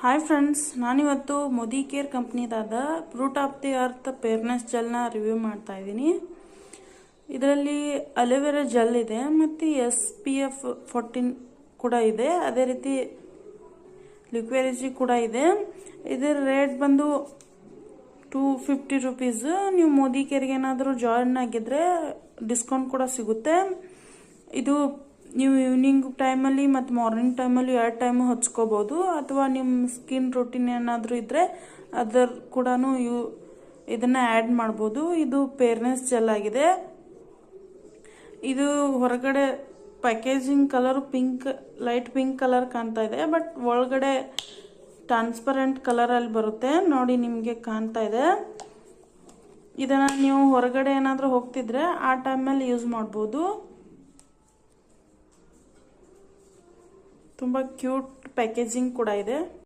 Hi friends, ನಾನಿವತ್ತು Modi care ಕಂಪ್ನಿದಾದ fruit of the earth fairness ಜೆಲ್ನ ರಿವ್ಯೂ ಮಾಡ್ತಾ ಇದ್ದೀನಿ. ಇದರಲ್ಲಿ ಅಲೋವೆರಾ ಜೆಲ್ ಇದೆ ಮತ್ತು SPF 14 ಕೂಡ ಇದೆ. ಅದೇ ರೀತಿ ಲಿಕ್ವಿರಿಜಿ ಕೂಡ ಇದೆ. ಇದರ ರೇಟ್ ಬಂದು 250 ರುಪೀಸ್. ನೀವು ಮೋದಿ ಕೇರ್ಗೆ ಏನಾದರೂ ಜಾಯಿನ್ ಆಗಿದ್ರೆ ಡಿಸ್ಕೌಂಟ್ ಕೂಡ ಸಿಗುತ್ತೆ. ಇದು ನೀವು ಈವ್ನಿಂಗ್ ಟೈಮಲ್ಲಿ ಮತ್ತು ಮಾರ್ನಿಂಗ್ ಟೈಮಲ್ಲಿ 2 ಟೈಮು ಹಚ್ಕೋಬೋದು. ಅಥವಾ ನಿಮ್ಮ ಸ್ಕಿನ್ ರೂಟೀನ್ ಏನಾದರೂ ಇದ್ದರೆ ಅದರ ಕೂಡ ಇದನ್ನು ಆ್ಯಡ್ ಮಾಡ್ಬೋದು. ಇದು ಫೇರ್ನೆಸ್ ಜೆಲ್ ಆಗಿದೆ. ಇದು ಹೊರಗಡೆ packaging colour light pink colour ಕಾಣ್ತಾ ಇದೆ, ಬಟ್ ಒಳಗಡೆ ಟ್ರಾನ್ಸ್ಪರೆಂಟ್ ಕಲರಲ್ಲಿ ಬರುತ್ತೆ. ನೋಡಿ, ನಿಮಗೆ ಕಾಣ್ತಾ ಇದೆ. ಇದನ್ನು ನೀವು ಹೊರಗಡೆ ಏನಾದರೂ ಹೋಗ್ತಿದ್ರೆ ಆ ಟೈಮಲ್ಲಿ ಯೂಸ್ ಮಾಡ್ಬೋದು. ತುಂಬ ಕ್ಯೂಟ್ ಪ್ಯಾಕೇಜಿಂಗ್ ಕೂಡ ಇದೆ.